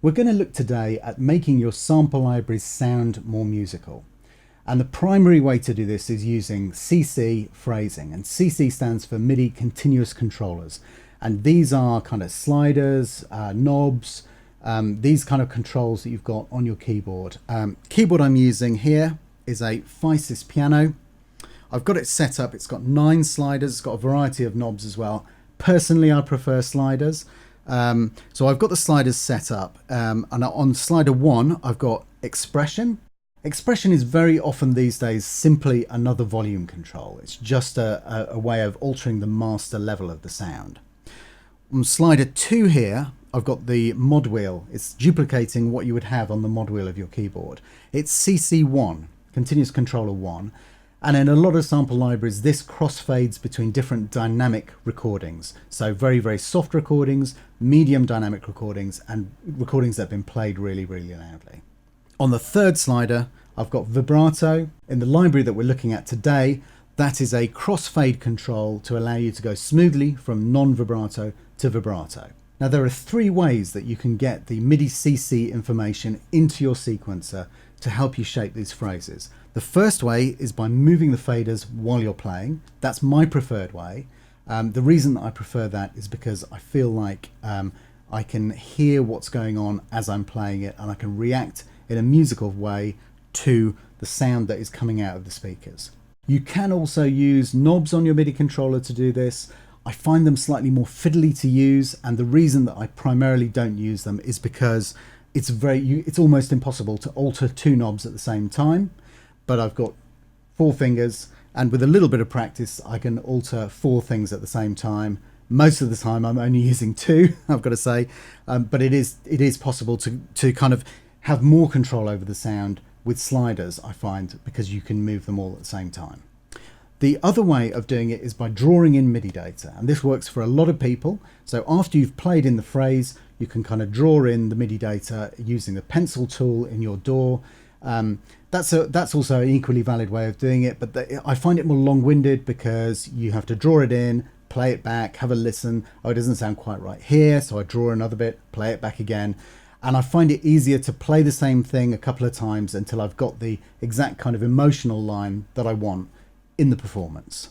We're going to look today at making your sample libraries sound more musical. And the primary way to do this is using CC phrasing. And CC stands for MIDI continuous controllers. And these are kind of sliders, knobs, these kind of controls that you've got on your keyboard. Keyboard I'm using here is a Physis piano. I've got it set up. It's got 9 sliders. It's got a variety of knobs as well. Personally, I prefer sliders. So I've got the sliders set up, and on slider 1 I've got expression. Expression is very often these days simply another volume control. It's just a way of altering the master level of the sound. On slider 2 here I've got the mod wheel. It's duplicating what you would have on the mod wheel of your keyboard. It's CC1, continuous controller 1. And in a lot of sample libraries, this crossfades between different dynamic recordings. So very, very soft recordings, medium dynamic recordings, and recordings that have been played really, really loudly. On the 3rd slider, I've got Vibrato. In the library that we're looking at today, that is a crossfade control to allow you to go smoothly from non-vibrato to vibrato. Now there are 3 ways that you can get the Midi CC information into your sequencer to help you shape these phrases. The first way is by moving the faders while you're playing. That's my preferred way. The reason that I prefer that is because I feel like I can hear what's going on as I'm playing it, and I can react in a musical way to the sound that is coming out of the speakers. You can also use knobs on your MIDI controller to do this. I find them slightly more fiddly to use, and the reason that I primarily don't use them is because it's almost impossible to alter 2 knobs at the same time. But I've got 4 fingers, and with a little bit of practice I can alter 4 things at the same time. Most of the time I'm only using 2, I've got to say, but it is possible to kind of have more control over the sound with sliders, I find, because you can move them all at the same time. The other way of doing it is by drawing in MIDI data, and this works for a lot of people. So after you've played in the phrase, you can kind of draw in the MIDI data using the pencil tool in your DAW. That's also an equally valid way of doing it, but I find it more long-winded because you have to draw it in, play it back, have a listen. Oh, it doesn't sound quite right here, so I draw another bit, play it back again. And I find it easier to play the same thing a couple of times until I've got the exact kind of emotional line that I want in the performance.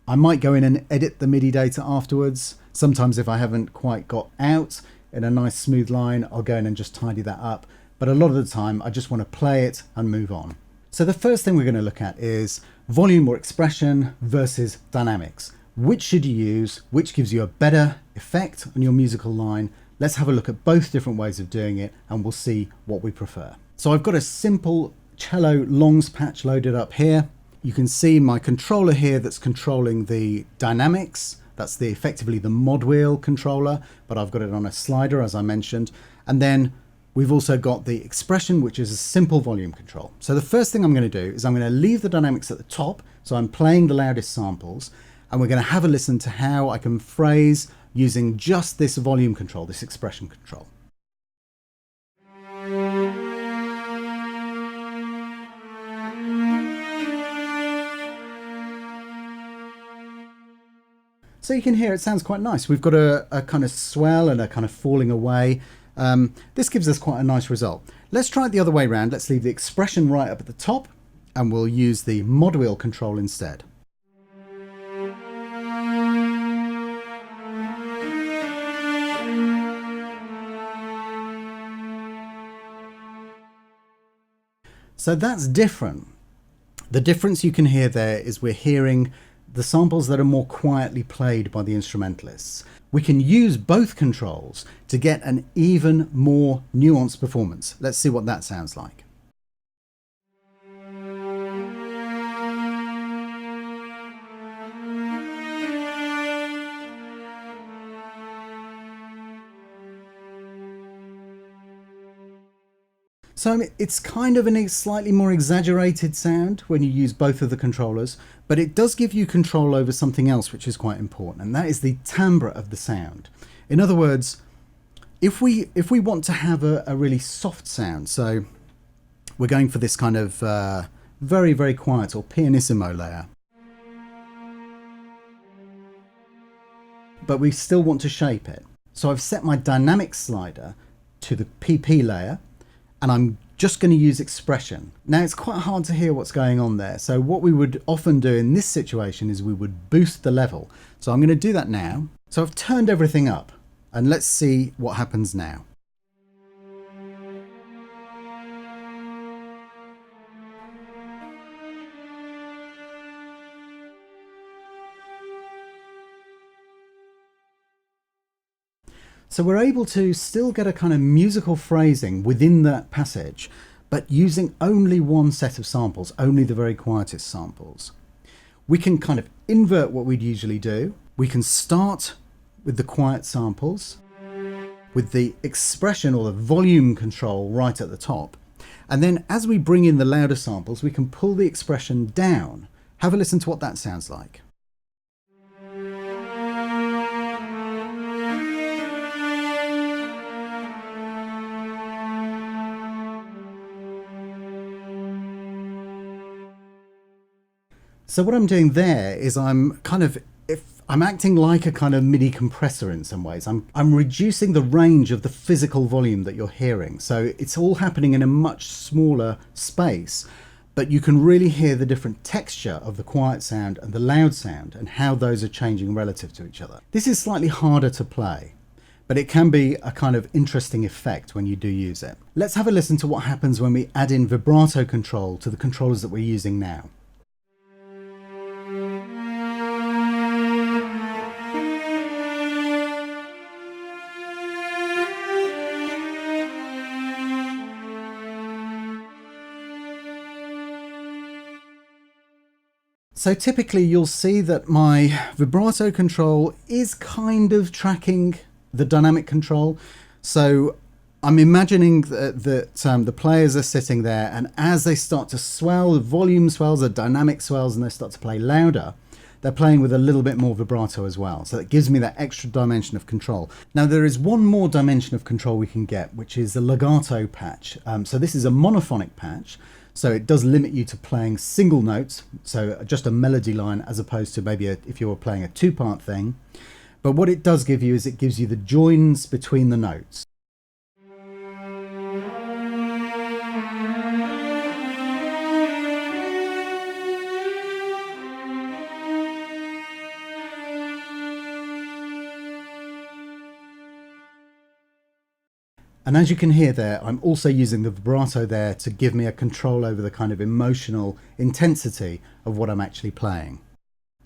I might go in and edit the MIDI data afterwards. Sometimes if I haven't quite got out in a nice smooth line, I'll go in and just tidy that up. But a lot of the time, I just want to play it and move on. So the first thing we're going to look at is volume or expression versus dynamics. Which should you use? Which gives you a better effect on your musical line? Let's have a look at both different ways of doing it, and we'll see what we prefer. So I've got a simple cello longs patch loaded up here. You can see my controller here that's controlling the dynamics. That's effectively the mod wheel controller, but I've got it on a slider, as I mentioned. And then we've also got the expression, which is a simple volume control. So the first thing I'm going to do is I'm going to leave the dynamics at the top. So I'm playing the loudest samples, and we're going to have a listen to how I can phrase using just this volume control, this expression control. So you can hear it sounds quite nice. We've got a kind of swell and a kind of falling away. This gives us quite a nice result. Let's try it the other way around. Let's leave the expression right up at the top, and we'll use the mod wheel control instead. So that's different. The difference you can hear there is we're hearing the samples that are more quietly played by the instrumentalists. We can use both controls to get an even more nuanced performance. Let's see what that sounds like. So it's kind of a slightly more exaggerated sound when you use both of the controllers, but it does give you control over something else which is quite important, and that is the timbre of the sound. In other words, if we want to have a really soft sound, so we're going for this kind of very, very quiet or pianissimo layer, but we still want to shape it. So I've set my dynamic slider to the PP layer, and I'm just going to use expression. Now it's quite hard to hear what's going on there, so what we would often do in this situation is we would boost the level. So I'm going to do that now. So I've turned everything up, and let's see what happens now. So we're able to still get a kind of musical phrasing within that passage, but using only one set of samples, only the very quietest samples. We can kind of invert what we'd usually do. We can start with the quiet samples, with the expression or the volume control right at the top. And then as we bring in the louder samples, we can pull the expression down. Have a listen to what that sounds like. So what I'm doing there is I'm acting like a kind of MIDI compressor in some ways. I'm reducing the range of the physical volume that you're hearing. So it's all happening in a much smaller space, but you can really hear the different texture of the quiet sound and the loud sound and how those are changing relative to each other. This is slightly harder to play, but it can be a kind of interesting effect when you do use it. Let's have a listen to what happens when we add in vibrato control to the controllers that we're using now. So typically you'll see that my vibrato control is kind of tracking the dynamic control. So I'm imagining that the players are sitting there, and as they start to swell, the volume swells, the dynamic swells, and they start to play louder, they're playing with a little bit more vibrato as well. So that gives me that extra dimension of control. Now there is one more dimension of control we can get, which is the legato patch. So this is a monophonic patch. So it does limit you to playing single notes, so just a melody line, as opposed to maybe if you were playing a two-part thing. But what it does give you is it gives you the joins between the notes. And as you can hear there, I'm also using the vibrato there to give me a control over the kind of emotional intensity of what I'm actually playing.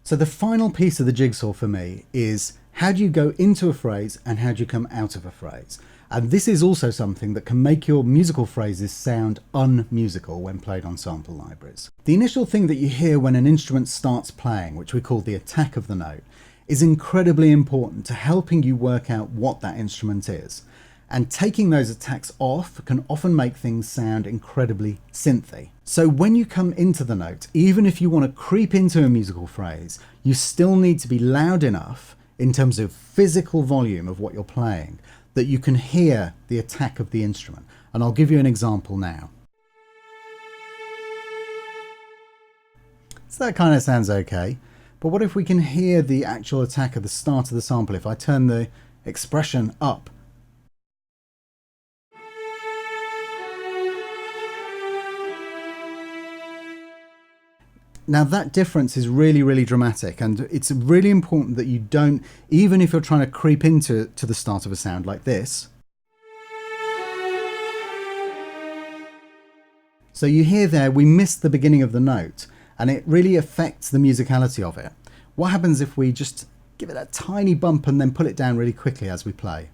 So the final piece of the jigsaw for me is how do you go into a phrase and how do you come out of a phrase? And this is also something that can make your musical phrases sound unmusical when played on sample libraries. The initial thing that you hear when an instrument starts playing, which we call the attack of the note, is incredibly important to helping you work out what that instrument is. And taking those attacks off can often make things sound incredibly synthy. So when you come into the note, even if you want to creep into a musical phrase, you still need to be loud enough in terms of physical volume of what you're playing that you can hear the attack of the instrument. And I'll give you an example now. So that kind of sounds okay. But what if we can hear the actual attack at the start of the sample? If I turn the expression up, now that difference is really, really dramatic, and it's really important that you don't, even if you're trying to creep into the start of a sound like this. So you hear there, we missed the beginning of the note, and it really affects the musicality of it. What happens if we just give it a tiny bump and then pull it down really quickly as we play?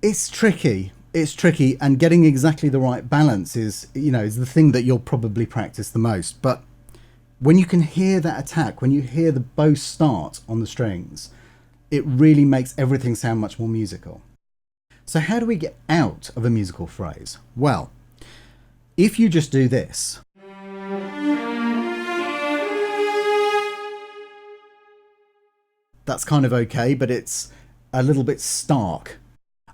It's tricky, and getting exactly the right balance is the thing that you'll probably practice the most. But when you can hear that attack, when you hear the bow start on the strings, it really makes everything sound much more musical. So how do we get out of a musical phrase? Well, if you just do this, that's kind of okay, but it's a little bit stark.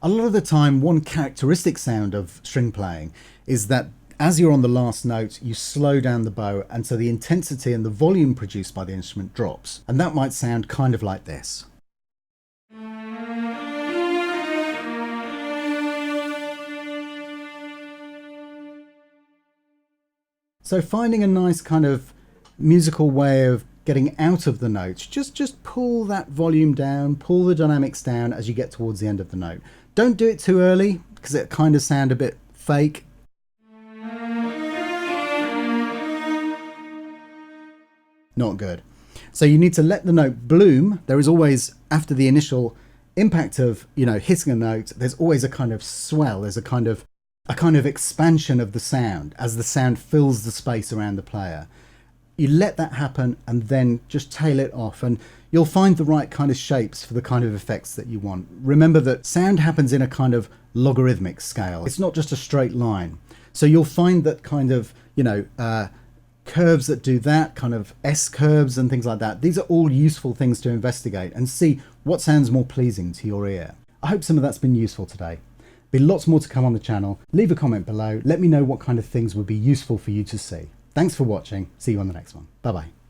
A lot of the time, one characteristic sound of string playing is that as you're on the last note, you slow down the bow, and so the intensity and the volume produced by the instrument drops. And that might sound kind of like this. So finding a nice kind of musical way of getting out of the notes, just pull that volume down, pull the dynamics down as you get towards the end of the note. Don't do it too early because it kind of sound a bit fake. Not good. So you need to let the note bloom. There is always, after the initial impact of, hitting a note, there's always a kind of swell. There's a kind of expansion of the sound as the sound fills the space around the player. You let that happen and then just tail it off, and you'll find the right kind of shapes for the kind of effects that you want. Remember that sound happens in a kind of logarithmic scale. It's not just a straight line. So you'll find that kind of, curves that do that, kind of S curves and things like that. These are all useful things to investigate and see what sounds more pleasing to your ear. I hope some of that's been useful today. Be lots more to come on the channel. Leave a comment below. Let me know what kind of things would be useful for you to see. Thanks for watching. See you on the next one. Bye bye.